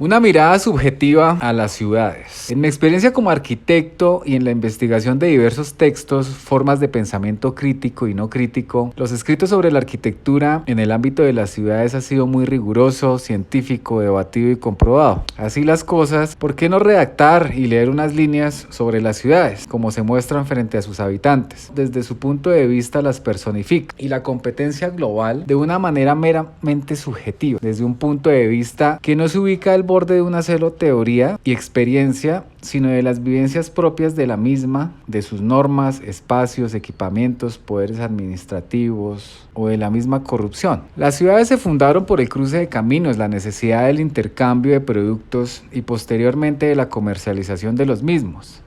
Una mirada subjetiva a las ciudades. En mi experiencia como arquitecto y en la investigación de diversos textos, formas de pensamiento crítico y no crítico, los escritos sobre la arquitectura en el ámbito de las ciudades ha sido muy riguroso, científico, debatido y comprobado. Así las cosas, ¿por qué no redactar y leer unas líneas sobre las ciudades, como se muestran frente a sus habitantes? Desde su punto de vista las personifica y la competencia global de una manera meramente subjetiva, desde un punto de vista que no se ubica al borde de una solo teoría y experiencia, sino de las vivencias propias de la misma, de sus normas, espacios, equipamientos, poderes administrativos o de la misma corrupción. Las ciudades se fundaron por el cruce de caminos, la necesidad del intercambio de productos y posteriormente de la comercialización de los mismos.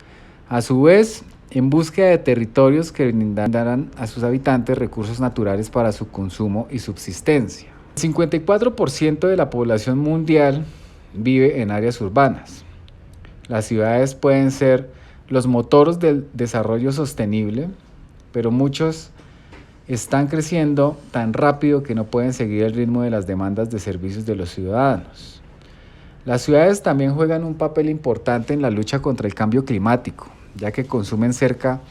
A su vez, en búsqueda de territorios que brindaran a sus habitantes recursos naturales para su consumo y subsistencia. El 54% de la población mundial vive en áreas urbanas. Las ciudades pueden ser los motores del desarrollo sostenible, pero muchos están creciendo tan rápido que no pueden seguir el ritmo de las demandas de servicios de los ciudadanos. Las ciudades también juegan un papel importante en la lucha contra el cambio climático, ya que consumen cerca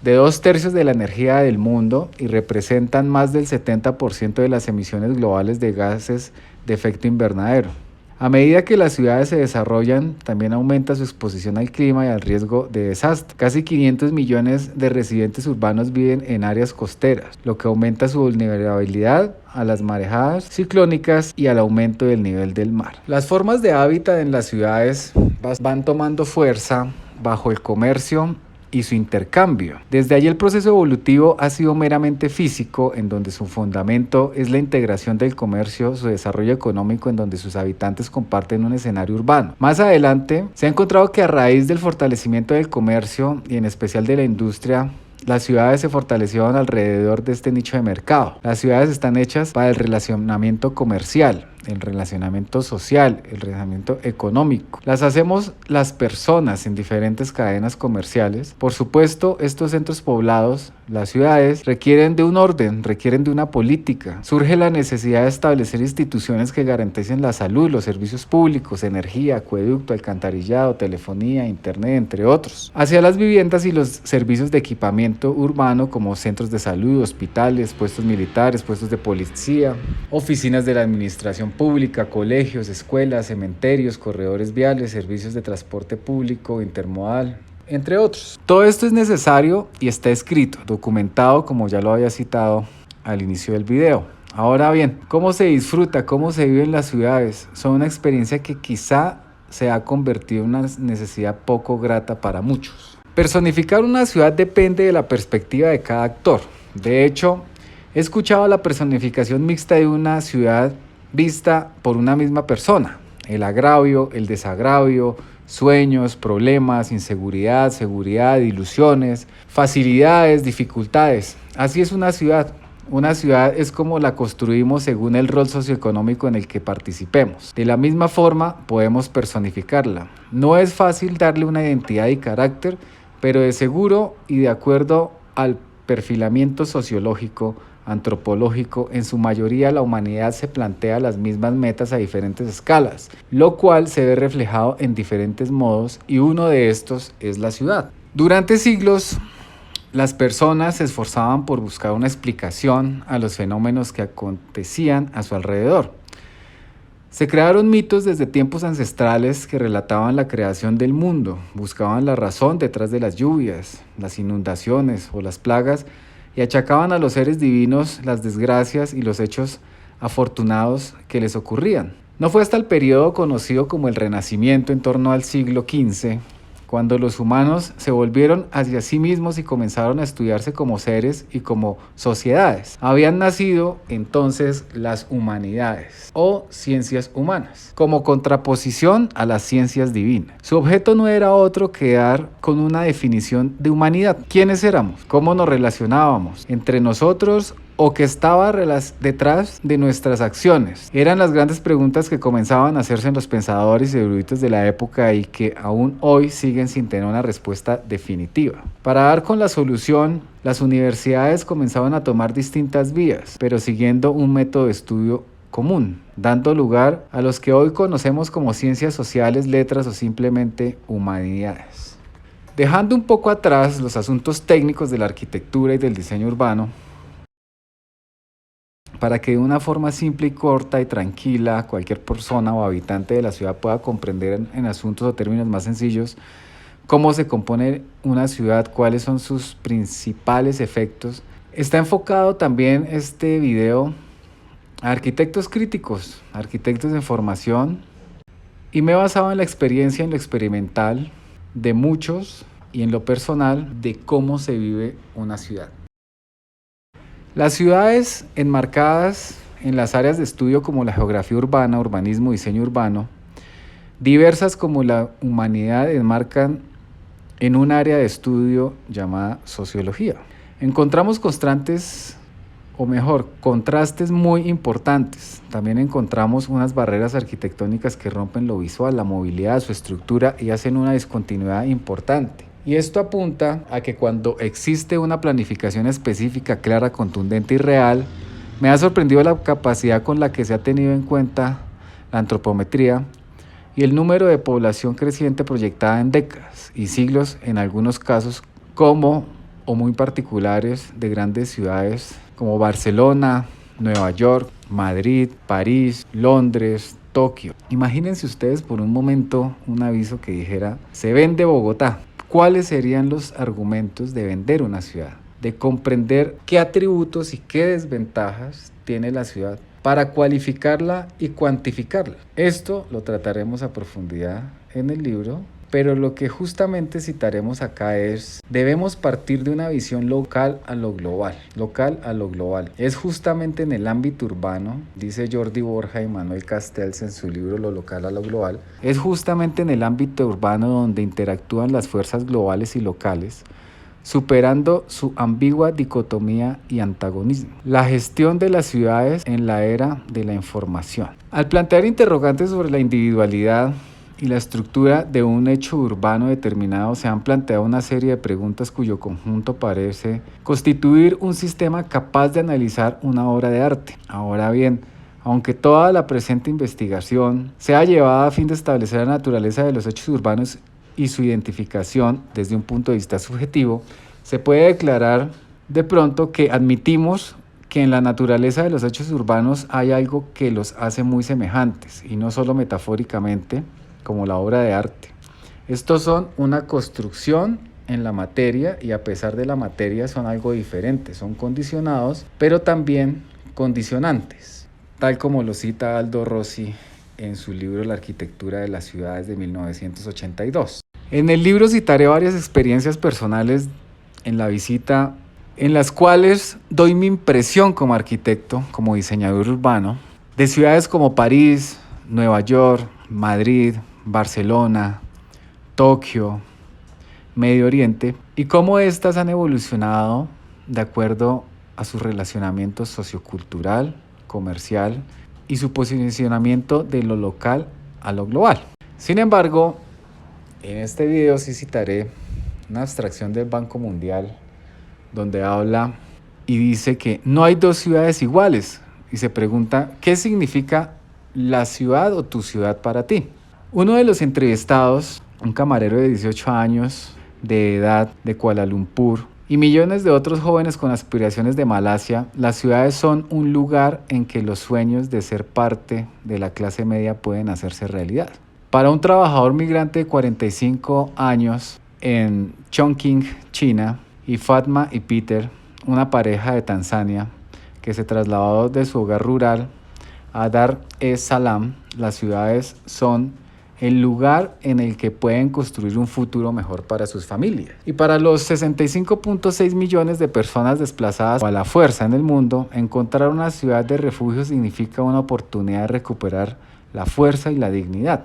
de 2/3 de la energía del mundo y representan más del 70% de las emisiones globales de gases de efecto invernadero. A medida que las ciudades se desarrollan, también aumenta su exposición al clima y al riesgo de desastre. Casi 500 millones de residentes urbanos viven en áreas costeras, lo que aumenta su vulnerabilidad a las marejadas ciclónicas y al aumento del nivel del mar. Las formas de hábitat en las ciudades van tomando fuerza bajo el comercio y su intercambio. Desde allí el proceso evolutivo ha sido meramente físico, en donde su fundamento es la integración del comercio, su desarrollo económico, en donde sus habitantes comparten un escenario urbano. Más adelante, se ha encontrado que a raíz del fortalecimiento del comercio y en especial de la industria, las ciudades se fortalecieron alrededor de este nicho de mercado. Las ciudades están hechas para el relacionamiento comercial, el relacionamiento social, el relacionamiento económico. Las hacemos las personas en diferentes cadenas comerciales. Por supuesto, estos centros poblados, las ciudades, requieren de un orden, requieren de una política. Surge la necesidad de establecer instituciones que garanticen la salud, los servicios públicos, energía, acueducto, alcantarillado, telefonía, internet, entre otros. Hacia las viviendas y los servicios de equipamiento urbano como centros de salud, hospitales, puestos militares, puestos de policía, oficinas de la administración pública, colegios, escuelas, cementerios, corredores viales, servicios de transporte público, intermodal, entre otros. Todo esto es necesario y está escrito, documentado, como ya lo había citado al inicio del video. Ahora bien, ¿cómo se disfruta? ¿Cómo se vive en las ciudades? Son una experiencia que quizá se ha convertido en una necesidad poco grata para muchos. Personificar una ciudad depende de la perspectiva de cada actor. De hecho, he escuchado la personificación mixta de una ciudad vista por una misma persona. El agravio, el desagravio, sueños, problemas, inseguridad, seguridad, ilusiones, facilidades, dificultades. Así es una ciudad. Una ciudad es como la construimos según el rol socioeconómico en el que participemos. De la misma forma, podemos personificarla. No es fácil darle una identidad y carácter, pero de seguro y de acuerdo al perfilamiento sociológico, antropológico, en su mayoría la humanidad se plantea las mismas metas a diferentes escalas, lo cual se ve reflejado en diferentes modos y uno de estos es la ciudad. Durante siglos, las personas se esforzaban por buscar una explicación a los fenómenos que acontecían a su alrededor. Se crearon mitos desde tiempos ancestrales que relataban la creación del mundo, buscaban la razón detrás de las lluvias, las inundaciones o las plagas y achacaban a los seres divinos las desgracias y los hechos afortunados que les ocurrían. No fue hasta el periodo conocido como el Renacimiento en torno al siglo XV, cuando los humanos se volvieron hacia sí mismos y comenzaron a estudiarse como seres y como sociedades. Habían nacido entonces las humanidades o ciencias humanas, como contraposición a las ciencias divinas. Su objeto no era otro que dar con una definición de humanidad. ¿Quiénes éramos? ¿Cómo nos relacionábamos entre nosotros? ¿O qué estaba detrás de nuestras acciones? Eran las grandes preguntas que comenzaban a hacerse en los pensadores y eruditos de la época y que aún hoy siguen sin tener una respuesta definitiva. Para dar con la solución, las universidades comenzaban a tomar distintas vías, pero siguiendo un método de estudio común, dando lugar a los que hoy conocemos como ciencias sociales, letras o simplemente humanidades. Dejando un poco atrás los asuntos técnicos de la arquitectura y del diseño urbano, para que de una forma simple y corta y tranquila cualquier persona o habitante de la ciudad pueda comprender en asuntos o términos más sencillos cómo se compone una ciudad, cuáles son sus principales efectos, está enfocado también este video a arquitectos críticos, arquitectos de formación, y me he basado en la experiencia, en lo experimental de muchos y en lo personal de cómo se vive una ciudad. Las ciudades enmarcadas en las áreas de estudio como la geografía urbana, urbanismo, diseño urbano, diversas como la humanidad, enmarcan en un área de estudio llamada sociología. Encontramos contrastes muy importantes. También encontramos unas barreras arquitectónicas que rompen lo visual, la movilidad, su estructura y hacen una discontinuidad importante. Y esto apunta a que cuando existe una planificación específica, clara, contundente y real, me ha sorprendido la capacidad con la que se ha tenido en cuenta la antropometría y el número de población creciente proyectada en décadas y siglos, en algunos casos como o muy particulares de grandes ciudades como Barcelona, Nueva York, Madrid, París, Londres, Tokio. Imagínense ustedes por un momento un aviso que dijera: se vende Bogotá. ¿Cuáles serían los argumentos de vender una ciudad? De comprender qué atributos y qué desventajas tiene la ciudad para cualificarla y cuantificarla. Esto lo trataremos a profundidad en el libro, pero lo que justamente citaremos acá es: debemos partir de una visión local a lo global. Es justamente en el ámbito urbano, dice Jordi Borja y Manuel Castells en su libro Lo local a lo global, es justamente en el ámbito urbano donde interactúan las fuerzas globales y locales, superando su ambigua dicotomía y antagonismo. La gestión de las ciudades en la era de la información. Al plantear interrogantes sobre la individualidad y la estructura de un hecho urbano determinado, se han planteado una serie de preguntas cuyo conjunto parece constituir un sistema capaz de analizar una obra de arte. Ahora bien, aunque toda la presente investigación sea llevada a fin de establecer la naturaleza de los hechos urbanos y su identificación desde un punto de vista subjetivo, se puede declarar de pronto que admitimos que en la naturaleza de los hechos urbanos hay algo que los hace muy semejantes, y no solo metafóricamente, como la obra de arte. Estos son una construcción en la materia y a pesar de la materia son algo diferente, son condicionados, pero también condicionantes, tal como lo cita Aldo Rossi en su libro La arquitectura de las ciudades de 1982. En el libro citaré varias experiencias personales en la visita, en las cuales doy mi impresión como arquitecto, como diseñador urbano, de ciudades como París, Nueva York, Madrid, Barcelona, Tokio, Medio Oriente, y cómo éstas han evolucionado de acuerdo a su relacionamiento sociocultural, comercial y su posicionamiento de lo local a lo global. Sin embargo, en este video sí citaré una abstracción del Banco Mundial donde habla y dice que no hay dos ciudades iguales y se pregunta: ¿qué significa la ciudad o tu ciudad para ti? Uno de los entrevistados, un camarero de 18 años de edad de Kuala Lumpur, y millones de otros jóvenes con aspiraciones de Malasia, las ciudades son un lugar en que los sueños de ser parte de la clase media pueden hacerse realidad. Para un trabajador migrante de 45 años en Chongqing, China, y Fatma y Peter, una pareja de Tanzania, que se trasladó de su hogar rural a Dar es Salaam, las ciudades son el lugar en el que pueden construir un futuro mejor para sus familias. Y para los 65.6 millones de personas desplazadas a la fuerza en el mundo, encontrar una ciudad de refugio significa una oportunidad de recuperar la fuerza y la dignidad.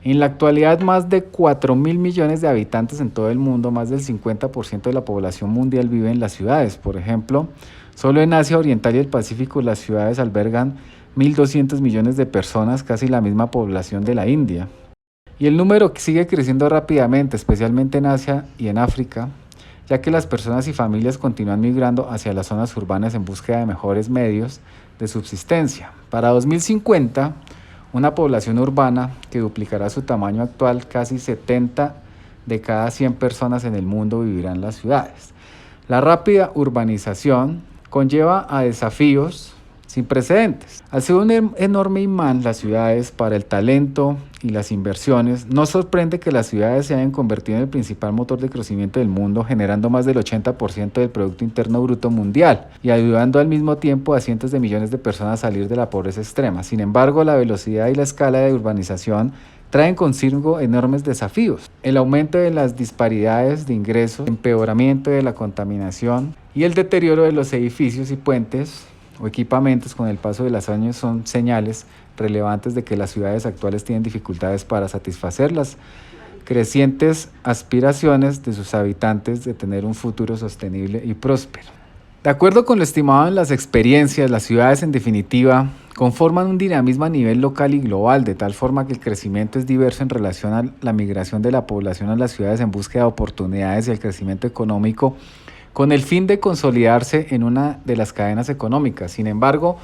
En la actualidad, más de 4.000 millones de habitantes en todo el mundo, más del 50% de la población mundial vive en las ciudades. Por ejemplo, solo en Asia Oriental y el Pacífico las ciudades albergan 1.200 millones de personas, casi la misma población de la India. Y el número sigue creciendo rápidamente, especialmente en Asia y en África, ya que las personas y familias continúan migrando hacia las zonas urbanas en búsqueda de mejores medios de subsistencia. Para 2050, una población urbana que duplicará su tamaño actual, casi 70 de cada 100 personas en el mundo vivirán en las ciudades. La rápida urbanización conlleva a desafíos sin precedentes. Al ser un enorme imán las ciudades para el talento y las inversiones, no sorprende que las ciudades se hayan convertido en el principal motor de crecimiento del mundo, generando más del 80% del Producto Interno Bruto mundial y ayudando al mismo tiempo a cientos de millones de personas a salir de la pobreza extrema. Sin embargo, la velocidad y la escala de urbanización traen consigo enormes desafíos: el aumento de las disparidades de ingresos, el empeoramiento de la contaminación y el deterioro de los edificios y puentes o equipamientos con el paso de los años son señales relevantes de que las ciudades actuales tienen dificultades para satisfacer las crecientes aspiraciones de sus habitantes de tener un futuro sostenible y próspero. De acuerdo con lo estimado en las experiencias, las ciudades en definitiva conforman un dinamismo a nivel local y global, de tal forma que el crecimiento es diverso en relación a la migración de la población a las ciudades en búsqueda de oportunidades y el crecimiento económico, con el fin de consolidarse en una de las cadenas económicas. Sin embargo,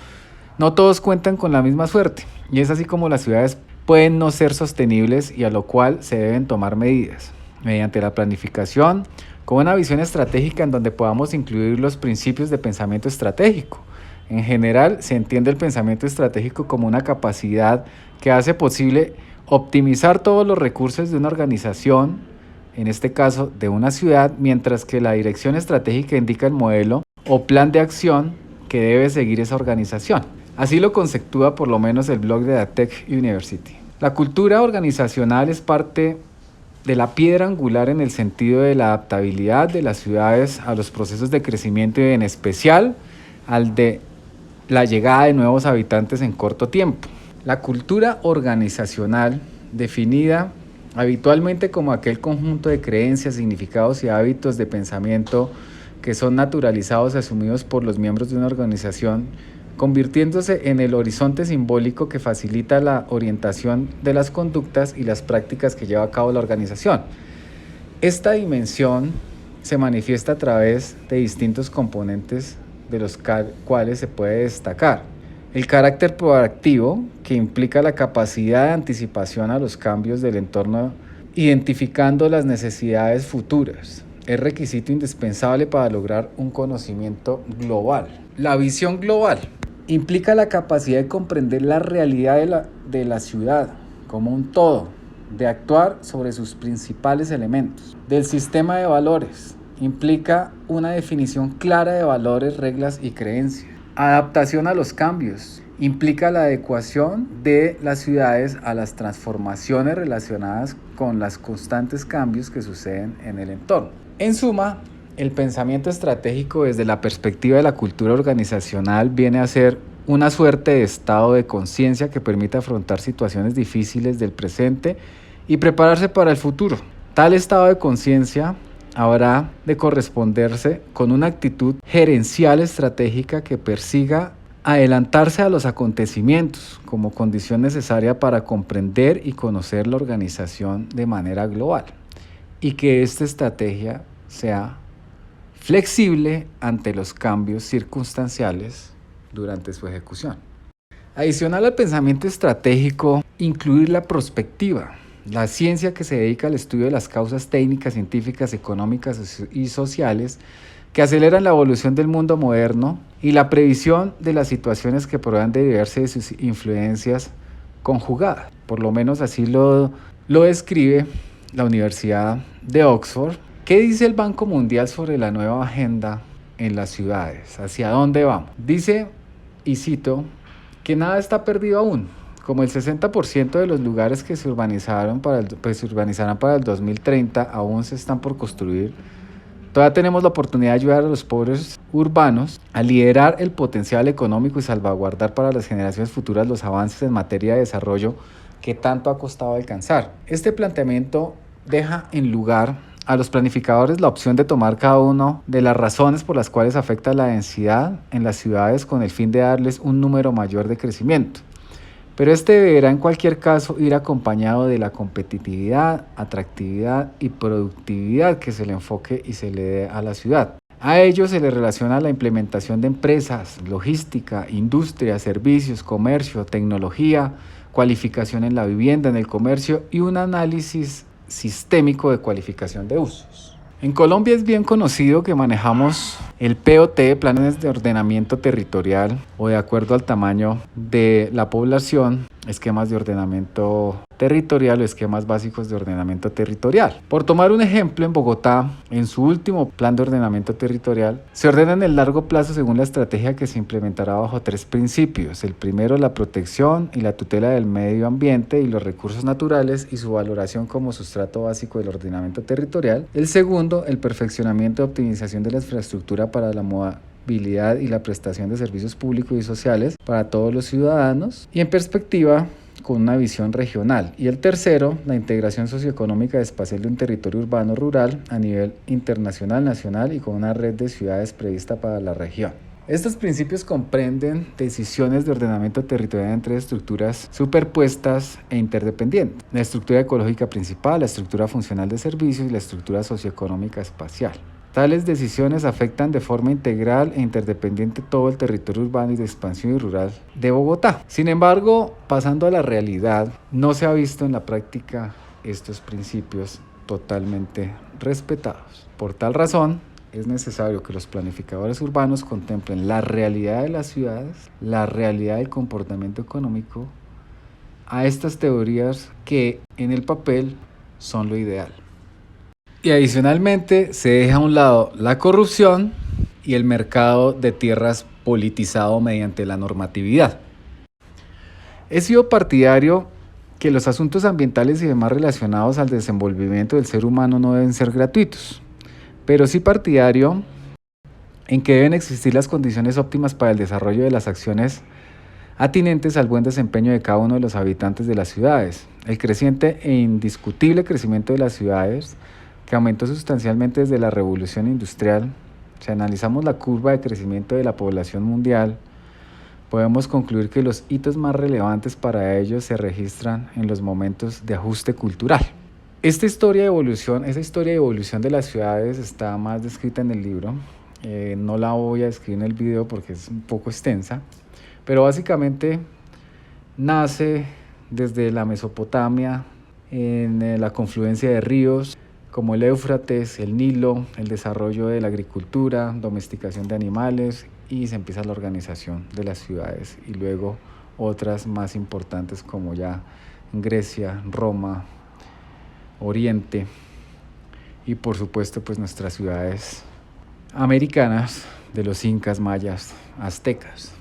no todos cuentan con la misma suerte, y es así como las ciudades pueden no ser sostenibles, y a lo cual se deben tomar medidas mediante la planificación, con una visión estratégica en donde podamos incluir los principios de pensamiento estratégico. En general, se entiende el pensamiento estratégico como una capacidad que hace posible optimizar todos los recursos de una organización, en este caso de una ciudad, mientras que la dirección estratégica indica el modelo o plan de acción que debe seguir esa organización. Así lo conceptúa por lo menos el blog de la Tech University. La cultura organizacional es parte de la piedra angular en el sentido de la adaptabilidad de las ciudades a los procesos de crecimiento y en especial al de la llegada de nuevos habitantes en corto tiempo. La cultura organizacional, definida habitualmente como aquel conjunto de creencias, significados y hábitos de pensamiento que son naturalizados y asumidos por los miembros de una organización, convirtiéndose en el horizonte simbólico que facilita la orientación de las conductas y las prácticas que lleva a cabo la organización. Esta dimensión se manifiesta a través de distintos componentes de los cuales se puede destacar: el carácter proactivo, que implica la capacidad de anticipación a los cambios del entorno, identificando las necesidades futuras. Es requisito indispensable para lograr un conocimiento global. La visión global implica la capacidad de comprender la realidad de la ciudad como un todo, de actuar sobre sus principales elementos. Del sistema de valores implica una definición clara de valores, reglas y creencias. Adaptación a los cambios implica la adecuación de las ciudades a las transformaciones relacionadas con los constantes cambios que suceden en el entorno. En suma, el pensamiento estratégico desde la perspectiva de la cultura organizacional viene a ser una suerte de estado de conciencia que permite afrontar situaciones difíciles del presente y prepararse para el futuro. Tal estado de conciencia habrá de corresponderse con una actitud gerencial estratégica que persiga adelantarse a los acontecimientos como condición necesaria para comprender y conocer la organización de manera global, y que esta estrategia sea flexible ante los cambios circunstanciales durante su ejecución. Adicional al pensamiento estratégico, incluir la prospectiva, la ciencia que se dedica al estudio de las causas técnicas, científicas, económicas y sociales que aceleran la evolución del mundo moderno, y la previsión de las situaciones que podrán derivarse de sus influencias conjugadas. Por lo menos así lo describe la Universidad de Oxford. ¿Qué dice el Banco Mundial sobre la nueva agenda en las ciudades? ¿Hacia dónde vamos? Dice, y cito, que nada está perdido aún. Como el 60% de los lugares que se urbanizaron se urbanizarán para el 2030 aún se están por construir, todavía tenemos la oportunidad de ayudar a los pobres urbanos a liderar el potencial económico y salvaguardar para las generaciones futuras los avances en materia de desarrollo que tanto ha costado alcanzar. Este planteamiento deja en lugar a los planificadores la opción de tomar cada una de las razones por las cuales afecta la densidad en las ciudades con el fin de darles un número mayor de crecimiento. Pero este deberá en cualquier caso ir acompañado de la competitividad, atractividad y productividad que se le enfoque y se le dé a la ciudad. A ello se le relaciona la implementación de empresas, logística, industria, servicios, comercio, tecnología, cualificación en la vivienda, en el comercio y un análisis sistémico de cualificación de usos. En Colombia es bien conocido que manejamos el POT, planes de ordenamiento territorial, o de acuerdo al tamaño de la población, esquemas de ordenamiento territorial o esquemas básicos de ordenamiento territorial. Por tomar un ejemplo, en Bogotá, en su último plan de ordenamiento territorial, se ordena en el largo plazo según la estrategia que se implementará bajo 3 principios. El primero, la protección y la tutela del medio ambiente y los recursos naturales y su valoración como sustrato básico del ordenamiento territorial. El segundo, el perfeccionamiento y optimización de la infraestructura para la movilidad y la prestación de servicios públicos y sociales para todos los ciudadanos y en perspectiva con una visión regional. Y el tercero, la integración socioeconómica y espacial de un territorio urbano rural a nivel internacional, nacional y con una red de ciudades prevista para la región. Estos principios comprenden decisiones de ordenamiento territorial entre estructuras superpuestas e interdependientes. La estructura ecológica principal, la estructura funcional de servicios y la estructura socioeconómica espacial. Tales decisiones afectan de forma integral e interdependiente todo el territorio urbano y de expansión y rural de Bogotá. Sin embargo, pasando a la realidad, no se ha visto en la práctica estos principios totalmente respetados. Por tal razón, es necesario que los planificadores urbanos contemplen la realidad de las ciudades, la realidad del comportamiento económico, a estas teorías que en el papel son lo ideal. Y adicionalmente se deja a un lado la corrupción y el mercado de tierras politizado mediante la normatividad. He sido partidario que los asuntos ambientales y demás relacionados al desenvolvimiento del ser humano no deben ser gratuitos, pero sí partidario en que deben existir las condiciones óptimas para el desarrollo de las acciones atinentes al buen desempeño de cada uno de los habitantes de las ciudades. El creciente e indiscutible crecimiento de las ciudades, que aumentó sustancialmente desde la revolución industrial. Si analizamos la curva de crecimiento de la población mundial, podemos concluir que los hitos más relevantes para ellos se registran en los momentos de ajuste cultural. Esa historia de evolución de las ciudades está más descrita en el libro. No la voy a describir en el video porque es un poco extensa, pero básicamente nace desde la Mesopotamia, en la confluencia de ríos, como el Éufrates, el Nilo, el desarrollo de la agricultura, domesticación de animales y se empieza la organización de las ciudades y luego otras más importantes como ya Grecia, Roma, Oriente y por supuesto pues nuestras ciudades americanas de los incas, mayas, aztecas.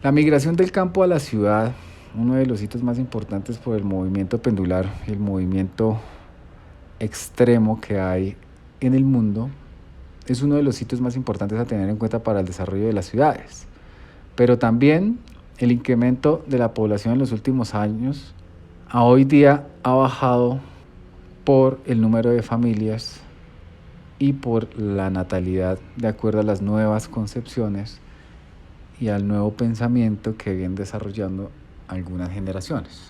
La migración del campo a la ciudad, uno de los hitos más importantes por el movimiento pendular, el movimiento extremo que hay en el mundo, es uno de los sitios más importantes a tener en cuenta para el desarrollo de las ciudades. Pero también el incremento de la población en los últimos años a hoy día ha bajado por el número de familias y por la natalidad de acuerdo a las nuevas concepciones y al nuevo pensamiento que vienen desarrollando algunas generaciones.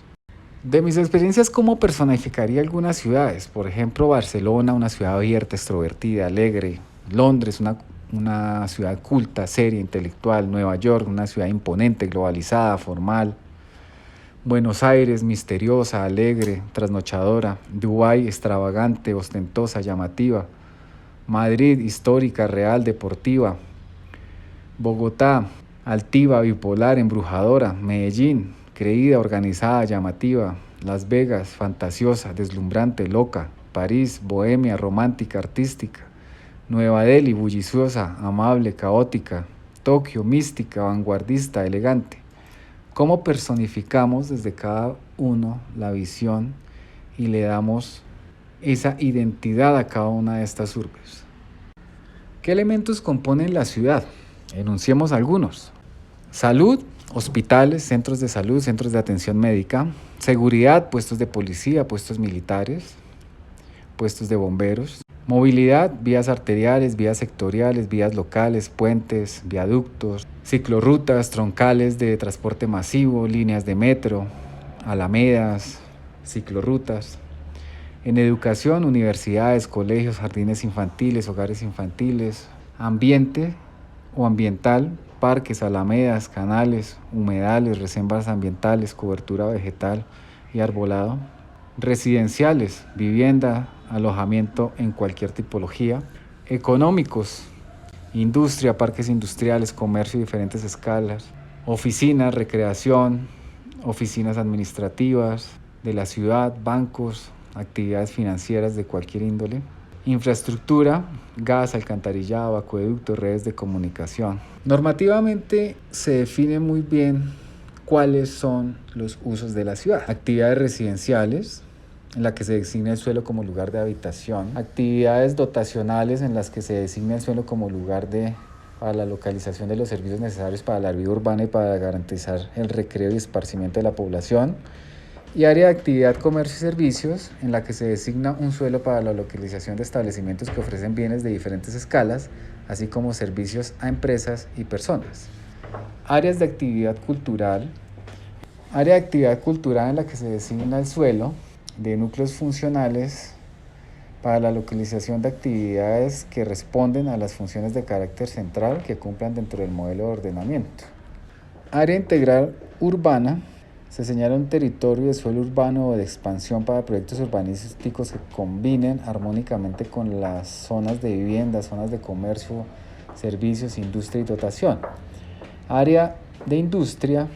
De mis experiencias, ¿cómo personificaría algunas ciudades? Por ejemplo, Barcelona, una ciudad abierta, extrovertida, alegre. Londres, una ciudad culta, seria, intelectual. Nueva York, una ciudad imponente, globalizada, formal. Buenos Aires, misteriosa, alegre, trasnochadora. Dubái, extravagante, ostentosa, llamativa. Madrid, histórica, real, deportiva. Bogotá, altiva, bipolar, embrujadora. Medellín, creída, organizada, llamativa. Las Vegas, fantasiosa, deslumbrante, loca. París, bohemia, romántica, artística. Nueva Delhi, bulliciosa, amable, caótica. Tokio, mística, vanguardista, elegante. ¿Cómo personificamos desde cada uno la visión y le damos esa identidad a cada una de estas urbes? ¿Qué elementos componen la ciudad? Enunciemos algunos. Salud, hospitales, centros de salud, centros de atención médica. Seguridad, puestos de policía, puestos militares, puestos de bomberos. Movilidad, vías arteriales, vías sectoriales, vías locales, puentes, viaductos, ciclorrutas, troncales de transporte masivo, líneas de metro, alamedas, ciclorrutas. En educación, universidades, colegios, jardines infantiles, hogares infantiles, Ambiente o ambiental, parques, alamedas, canales, humedales, reservas ambientales, cobertura vegetal y arbolado. Residenciales, vivienda, alojamiento en cualquier tipología. Económicos, industria, parques industriales, comercio de diferentes escalas. Oficinas, recreación, oficinas administrativas de la ciudad, bancos, actividades financieras de cualquier índole. Infraestructura, gas, alcantarillado, acueductos, redes de comunicación. Normativamente se define muy bien cuáles son los usos de la ciudad. Actividades residenciales, en la que se designa el suelo como lugar de habitación. Actividades dotacionales, en las que se designa el suelo como lugar para la localización de los servicios necesarios para la vida urbana y para garantizar el recreo y esparcimiento de la población. Y área de actividad, comercio y servicios, en la que se designa un suelo para la localización de establecimientos que ofrecen bienes de diferentes escalas, así como servicios a empresas y personas. Áreas de actividad cultural. Área de actividad cultural, en la que se designa el suelo de núcleos funcionales para la localización de actividades que responden a las funciones de carácter central que cumplan dentro del modelo de ordenamiento. Área integral urbana. Se señala un territorio de suelo urbano o de expansión para proyectos urbanísticos que combinen armónicamente con las zonas de vivienda, zonas de comercio, servicios, industria y dotación. Área de industria,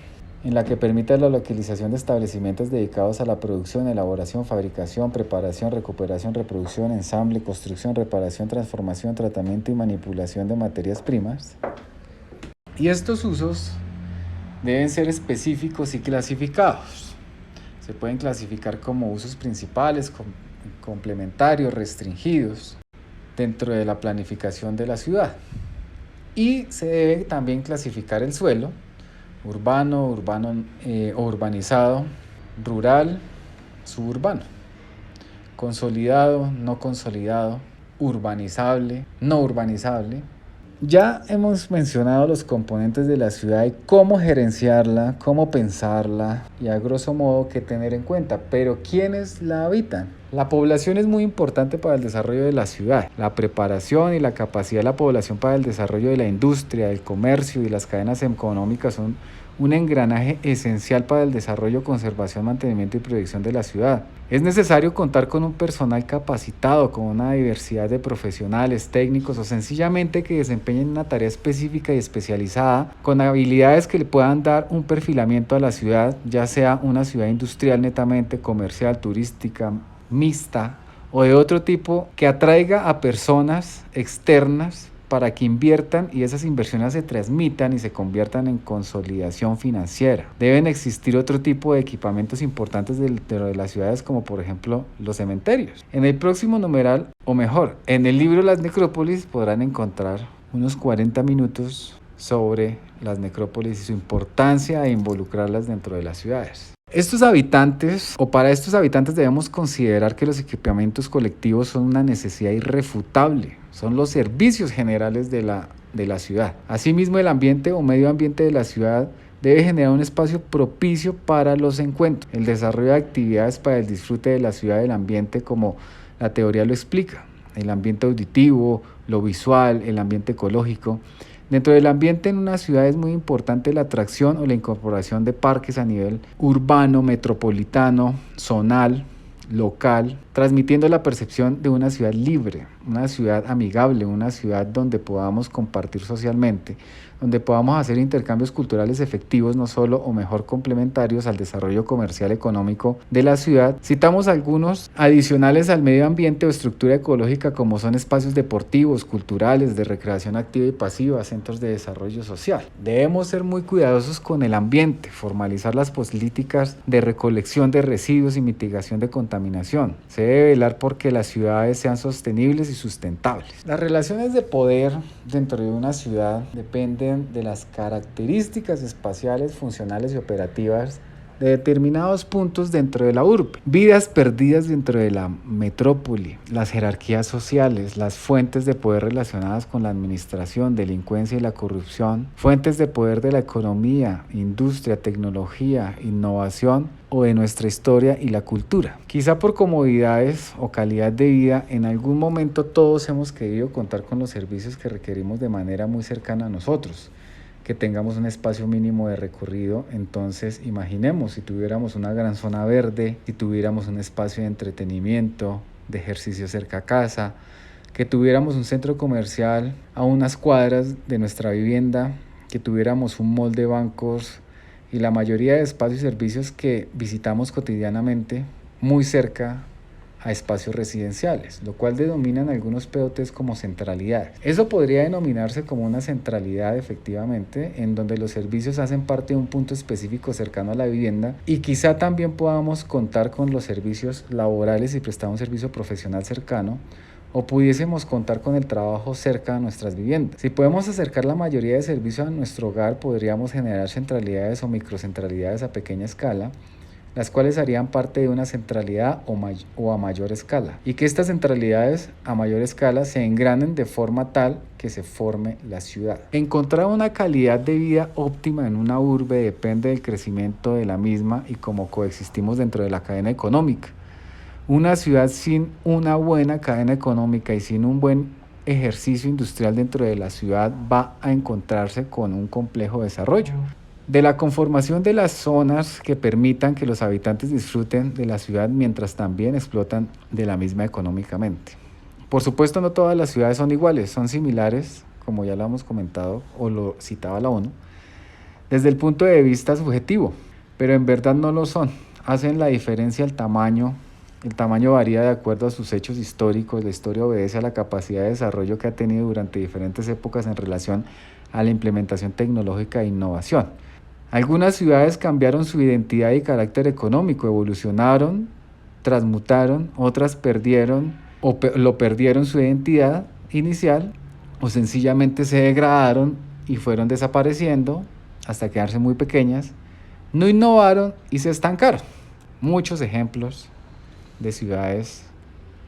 en la que permita la localización de establecimientos dedicados a la producción, elaboración, fabricación, preparación, recuperación, reproducción, ensamble, construcción, reparación, transformación, tratamiento y manipulación de materias primas. Y estos usos deben ser específicos y clasificados. Se pueden clasificar como usos principales, complementarios, restringidos dentro de la planificación de la ciudad. Y se debe también clasificar el suelo: urbano, o urbanizado, rural, suburbano, consolidado, no consolidado, urbanizable, no urbanizable. Ya hemos mencionado los componentes de la ciudad y cómo gerenciarla, cómo pensarla y a grosso modo qué tener en cuenta. Pero ¿quiénes la habitan? La población es muy importante para el desarrollo de la ciudad. La preparación y la capacidad de la población para el desarrollo de la industria, del comercio y las cadenas económicas son un engranaje esencial para el desarrollo, conservación, mantenimiento y proyección de la ciudad. Es necesario contar con un personal capacitado, con una diversidad de profesionales, técnicos o sencillamente que desempeñen una tarea específica y especializada, con habilidades que le puedan dar un perfilamiento a la ciudad, ya sea una ciudad industrial netamente, comercial, turística, mixta o de otro tipo, que atraiga a personas externas para que inviertan y esas inversiones se transmitan y se conviertan en consolidación financiera. Deben existir otro tipo de equipamientos importantes dentro de las ciudades, como por ejemplo los cementerios. En el próximo numeral, o mejor, en el libro Las Necrópolis, podrán encontrar unos 40 minutos sobre las necrópolis y su importancia de involucrarlas dentro de las ciudades. Para estos habitantes debemos considerar que los equipamientos colectivos son una necesidad irrefutable, son los servicios generales de la ciudad. Asimismo, el ambiente o medio ambiente de la ciudad debe generar un espacio propicio para los encuentros, el desarrollo de actividades para el disfrute de la ciudad del ambiente, como la teoría lo explica: el ambiente auditivo, lo visual, el ambiente ecológico. Dentro del ambiente en una ciudad es muy importante la atracción o la incorporación de parques a nivel urbano, metropolitano, zonal, local, transmitiendo la percepción de una ciudad libre, una ciudad amigable, una ciudad donde podamos compartir socialmente, donde podamos hacer intercambios culturales efectivos, no solo o mejor complementarios al desarrollo comercial económico de la ciudad. Citamos algunos adicionales al medio ambiente o estructura ecológica, como son espacios deportivos, culturales, de recreación activa y pasiva, centros de desarrollo social. Debemos ser muy cuidadosos con el ambiente, formalizar las políticas de recolección de residuos y mitigación de contaminación. Se debe velar porque las ciudades sean sostenibles y sustentables. Las relaciones de poder dentro de una ciudad dependen de las características espaciales, funcionales y operativas de determinados puntos dentro de la urbe, vidas perdidas dentro de la metrópoli, las jerarquías sociales, las fuentes de poder relacionadas con la administración, delincuencia y la corrupción, fuentes de poder de la economía, industria, tecnología, innovación o de nuestra historia y la cultura. Quizá por comodidades o calidad de vida, en algún momento todos hemos querido contar con los servicios que requerimos de manera muy cercana a nosotros, que tengamos un espacio mínimo de recorrido. Entonces imaginemos si tuviéramos una gran zona verde, si tuviéramos un espacio de entretenimiento, de ejercicio cerca a casa, que tuviéramos un centro comercial a unas cuadras de nuestra vivienda, que tuviéramos un mall de bancos y la mayoría de espacios y servicios que visitamos cotidianamente muy cerca a espacios residenciales, lo cual denominan algunos POTs como centralidad. Eso podría denominarse como una centralidad efectivamente, en donde los servicios hacen parte de un punto específico cercano a la vivienda y quizá también podamos contar con los servicios laborales si prestamos un servicio profesional cercano, o pudiésemos contar con el trabajo cerca de nuestras viviendas. Si podemos acercar la mayoría de servicios a nuestro hogar, podríamos generar centralidades o microcentralidades a pequeña escala, las cuales harían parte de una centralidad o a mayor escala, y que estas centralidades a mayor escala se engranen de forma tal que se forme la ciudad. Encontrar una calidad de vida óptima en una urbe depende del crecimiento de la misma y cómo coexistimos dentro de la cadena económica. Una ciudad sin una buena cadena económica y sin un buen ejercicio industrial dentro de la ciudad va a encontrarse con un complejo desarrollo. De la conformación de las zonas que permitan que los habitantes disfruten de la ciudad mientras también explotan de la misma económicamente. Por supuesto, no todas las ciudades son iguales, son similares, como ya lo hemos comentado o lo citaba la ONU, desde el punto de vista subjetivo, pero en verdad no lo son. Hacen la diferencia el tamaño varía de acuerdo a sus hechos históricos, la historia obedece a la capacidad de desarrollo que ha tenido durante diferentes épocas en relación a la implementación tecnológica e innovación. Algunas ciudades cambiaron su identidad y carácter económico, evolucionaron, transmutaron, otras perdieron perdieron su identidad inicial o sencillamente se degradaron y fueron desapareciendo hasta quedarse muy pequeñas, no innovaron y se estancaron. Muchos ejemplos de ciudades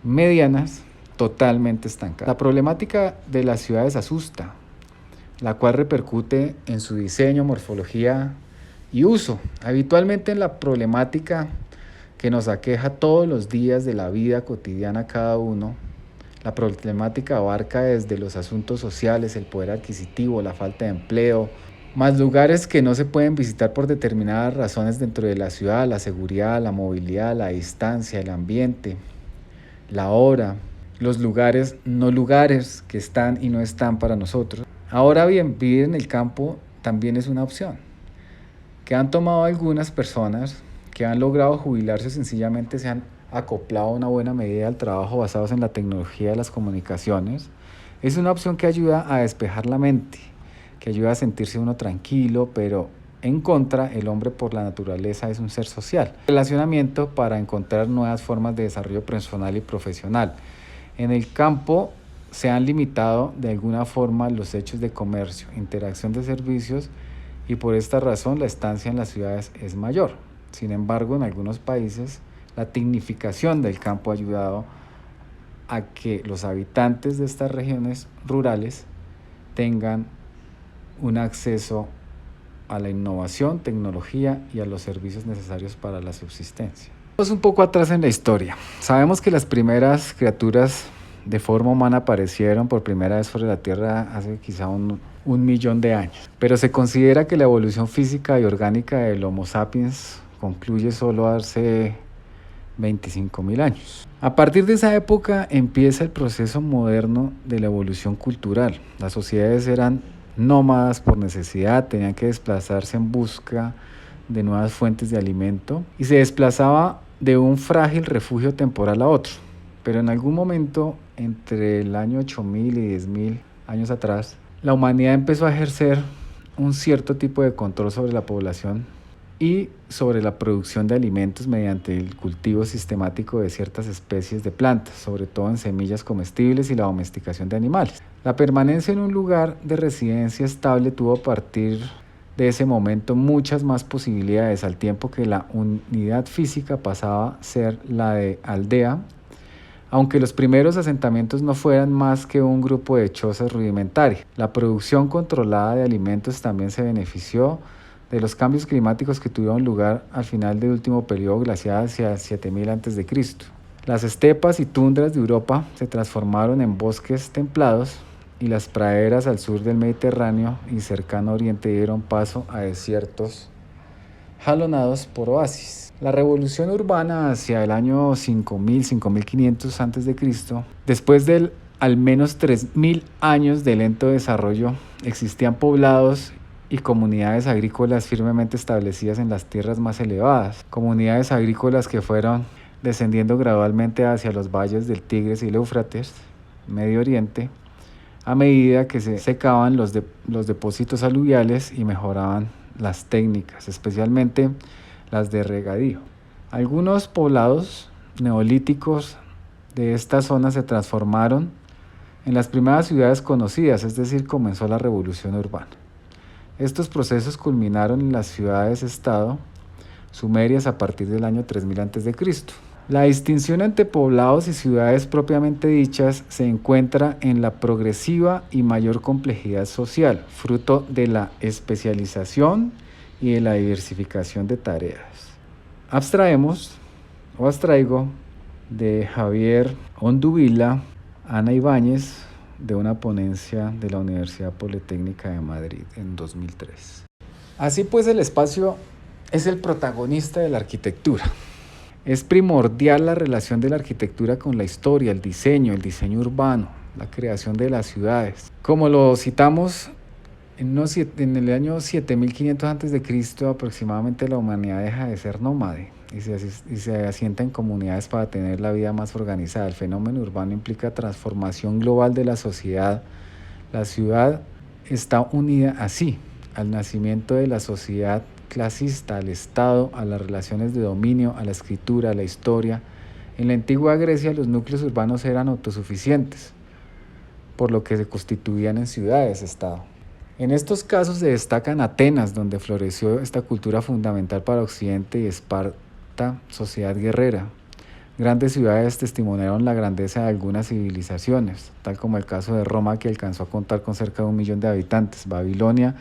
medianas totalmente estancadas. La problemática de las ciudades asusta, la cual repercute en su diseño, morfología y uso. Habitualmente en la problemática que nos aqueja todos los días de la vida cotidiana cada uno, la problemática abarca desde los asuntos sociales, el poder adquisitivo, la falta de empleo, más lugares que no se pueden visitar por determinadas razones dentro de la ciudad, la seguridad, la movilidad, la distancia, el ambiente, la hora, los lugares, no lugares que están y no están para nosotros. Ahora bien, vivir en el campo también es una opción, que han tomado algunas personas que han logrado jubilarse o sencillamente se han acoplado a una buena medida al trabajo basados en la tecnología de las comunicaciones. Es una opción que ayuda a despejar la mente, que ayuda a sentirse uno tranquilo, pero en contra, el hombre por la naturaleza es un ser social. Relacionamiento para encontrar nuevas formas de desarrollo personal y profesional. En el campo se han limitado de alguna forma los hechos de comercio, interacción de servicios y por esta razón la estancia en las ciudades es mayor. Sin embargo, en algunos países la tecnificación del campo ha ayudado a que los habitantes de estas regiones rurales tengan un acceso a la innovación, tecnología y a los servicios necesarios para la subsistencia. Vamos un poco atrás en la historia. Sabemos que las primeras criaturas de forma humana aparecieron por primera vez sobre la Tierra hace quizá un millón de años, pero se considera que la evolución física y orgánica del Homo sapiens concluye solo hace 25.000 años. A partir de esa época empieza el proceso moderno de la evolución cultural. Las sociedades eran nómadas por necesidad, tenían que desplazarse en busca de nuevas fuentes de alimento y se desplazaba de un frágil refugio temporal a otro. Pero en algún momento, entre el año 8000 y 10.000 años atrás, la humanidad empezó a ejercer un cierto tipo de control sobre la población y sobre la producción de alimentos mediante el cultivo sistemático de ciertas especies de plantas, sobre todo en semillas comestibles y la domesticación de animales. La permanencia en un lugar de residencia estable tuvo a partir de ese momento muchas más posibilidades, al tiempo que la unidad física pasaba a ser la de aldea, aunque los primeros asentamientos no fueran más que un grupo de chozas rudimentarias. La producción controlada de alimentos también se benefició de los cambios climáticos que tuvieron lugar al final del último periodo glacial hacia 7000 a.C. Las estepas y tundras de Europa se transformaron en bosques templados y las praderas al sur del Mediterráneo y cercano Oriente dieron paso a desiertos jalonados por oasis. La revolución urbana hacia el año 5000-5500 a.C., después de al menos 3000 años de lento desarrollo, existían poblados y comunidades agrícolas firmemente establecidas en las tierras más elevadas, comunidades agrícolas que fueron descendiendo gradualmente hacia los valles del Tigris y el Éufrates, Medio Oriente, a medida que se secaban los depósitos aluviales y mejoraban las técnicas, especialmente las de regadío. Algunos poblados neolíticos de esta zona se transformaron en las primeras ciudades conocidas, es decir, comenzó la revolución urbana. Estos procesos culminaron en las ciudades-estado sumerias a partir del año 3000 a.C. La distinción entre poblados y ciudades propiamente dichas se encuentra en la progresiva y mayor complejidad social, fruto de la especialización y de la diversificación de tareas. Abstraigo de Javier Onduvilla, Ana Ibáñez, de una ponencia de la Universidad Politécnica de Madrid en 2003. Así pues, el espacio es el protagonista de la arquitectura. Es primordial la relación de la arquitectura con la historia, el diseño urbano, la creación de las ciudades. Como lo citamos, en el año 7500 a.C. aproximadamente la humanidad deja de ser nómade y se asienta en comunidades para tener la vida más organizada. El fenómeno urbano implica transformación global de la sociedad. La ciudad está unida así al nacimiento de la sociedad clasista, al Estado, a las relaciones de dominio, a la escritura, a la historia. En la antigua Grecia los núcleos urbanos eran autosuficientes, por lo que se constituían en ciudades-estado. En estos casos se destacan Atenas, donde floreció esta cultura fundamental para Occidente, y Esparta, sociedad guerrera. Grandes ciudades testimoniaron la grandeza de algunas civilizaciones, tal como el caso de Roma, que alcanzó a contar con cerca de 1 millón de habitantes, Babilonia,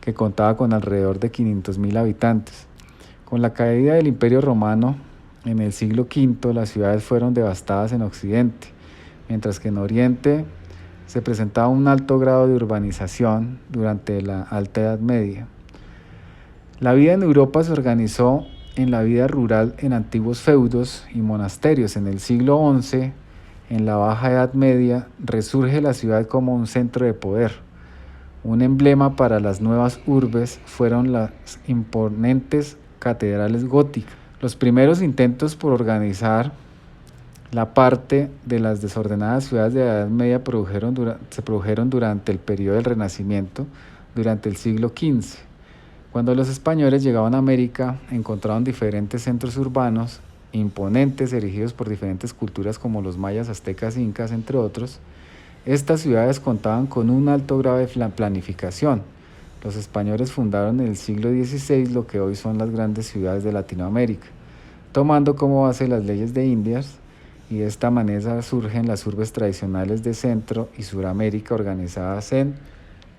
que contaba con alrededor de 500.000 habitantes. Con la caída del Imperio Romano en el siglo V, las ciudades fueron devastadas en Occidente, mientras que en Oriente se presentaba un alto grado de urbanización durante la Alta Edad Media. La vida en Europa se organizó en la vida rural en antiguos feudos y monasterios. En el siglo XI, en la Baja Edad Media, resurge la ciudad como un centro de poder. Un emblema para las nuevas urbes fueron las imponentes catedrales góticas. Los primeros intentos por organizar la parte de las desordenadas ciudades de la Edad Media se produjeron durante el periodo del Renacimiento, durante el siglo XV. Cuando los españoles llegaban a América, encontraron diferentes centros urbanos imponentes, erigidos por diferentes culturas como los mayas, aztecas, incas, entre otros. Estas ciudades contaban con un alto grado de planificación. Los españoles fundaron en el siglo XVI lo que hoy son las grandes ciudades de Latinoamérica, tomando como base las leyes de Indias, y de esta manera surgen las urbes tradicionales de Centro y Suramérica, organizadas en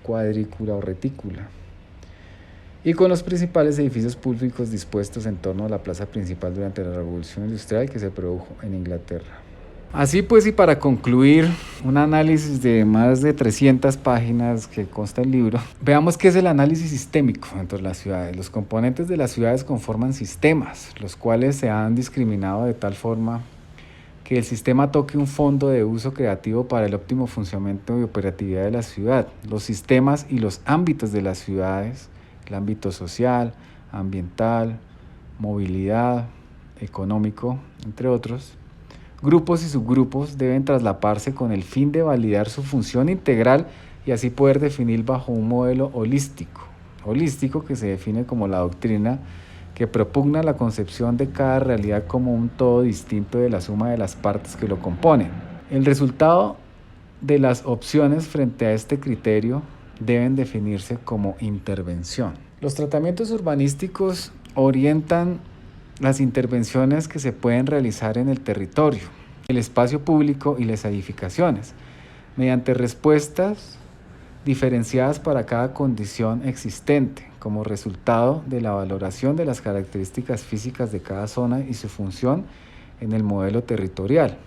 cuadrícula o retícula, y con los principales edificios públicos dispuestos en torno a la plaza principal durante la Revolución Industrial que se produjo en Inglaterra. Así pues, y para concluir un análisis de más de 300 páginas que consta el libro, veamos qué es el análisis sistémico dentro de las ciudades. Los componentes de las ciudades conforman sistemas, los cuales se han discriminado de tal forma que el sistema toque un fondo de uso creativo para el óptimo funcionamiento y operatividad de la ciudad. Los sistemas y los ámbitos de las ciudades, el ámbito social, ambiental, movilidad, económico, entre otros, grupos y subgrupos deben traslaparse con el fin de validar su función integral y así poder definir bajo un modelo holístico que se define como la doctrina que propugna la concepción de cada realidad como un todo distinto de la suma de las partes que lo componen. El resultado de las opciones frente a este criterio deben definirse como intervención. Los tratamientos urbanísticos orientan las intervenciones que se pueden realizar en el territorio, el espacio público y las edificaciones, mediante respuestas diferenciadas para cada condición existente, como resultado de la valoración de las características físicas de cada zona y su función en el modelo territorial,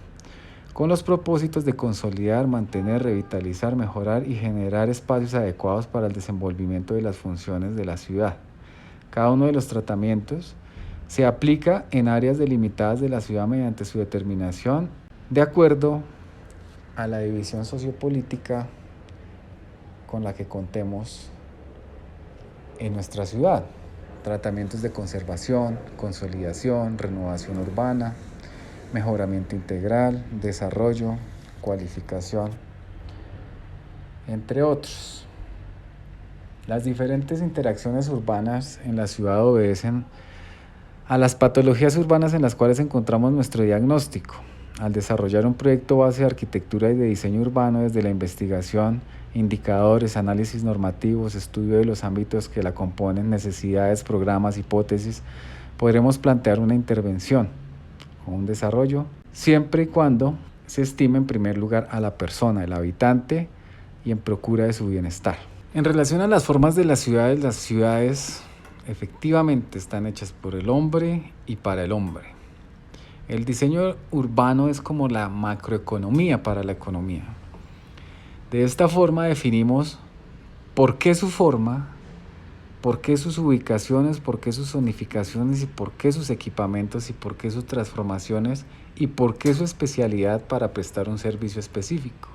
con los propósitos de consolidar, mantener, revitalizar, mejorar y generar espacios adecuados para el desenvolvimiento de las funciones de la ciudad. Cada uno de los tratamientos se aplica en áreas delimitadas de la ciudad mediante su determinación de acuerdo a la división sociopolítica con la que contemos en nuestra ciudad. Tratamientos de conservación, consolidación, renovación urbana, mejoramiento integral, desarrollo, cualificación, entre otros. Las diferentes interacciones urbanas en la ciudad obedecen a las patologías urbanas en las cuales encontramos nuestro diagnóstico. Al desarrollar un proyecto base de arquitectura y de diseño urbano desde la investigación, indicadores, análisis normativos, estudio de los ámbitos que la componen, necesidades, programas, hipótesis, podremos plantear una intervención o un desarrollo, siempre y cuando se estime en primer lugar a la persona, el habitante, y en procura de su bienestar. En relación a las formas de las ciudades efectivamente están hechas por el hombre y para el hombre. El diseño urbano es como la macroeconomía para la economía. De esta forma definimos por qué su forma, por qué sus ubicaciones, por qué sus zonificaciones y por qué sus equipamientos y por qué sus transformaciones y por qué su especialidad para prestar un servicio específico.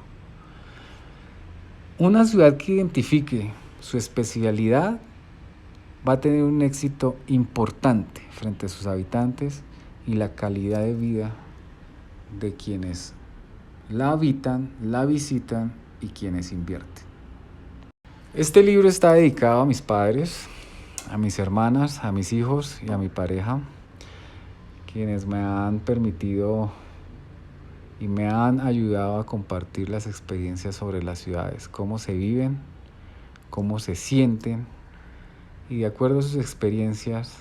Una ciudad que identifique su especialidad va a tener un éxito importante frente a sus habitantes y la calidad de vida de quienes la habitan, la visitan y quienes invierten. Este libro está dedicado a mis padres, a mis hermanas, a mis hijos y a mi pareja, quienes me han permitido y me han ayudado a compartir las experiencias sobre las ciudades, cómo se viven, cómo se sienten, y de acuerdo a sus experiencias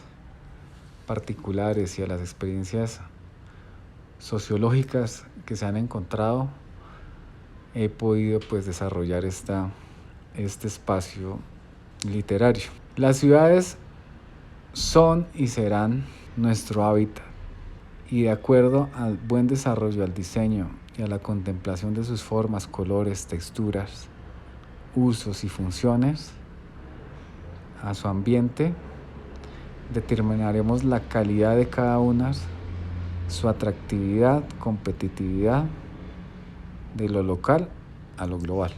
particulares y a las experiencias sociológicas que se han encontrado, he podido desarrollar este espacio literario. Las ciudades son y serán nuestro hábitat, y de acuerdo al buen desarrollo, al diseño y a la contemplación de sus formas, colores, texturas, usos y funciones, a su ambiente, determinaremos la calidad de cada una, su atractividad, competitividad, de lo local a lo global.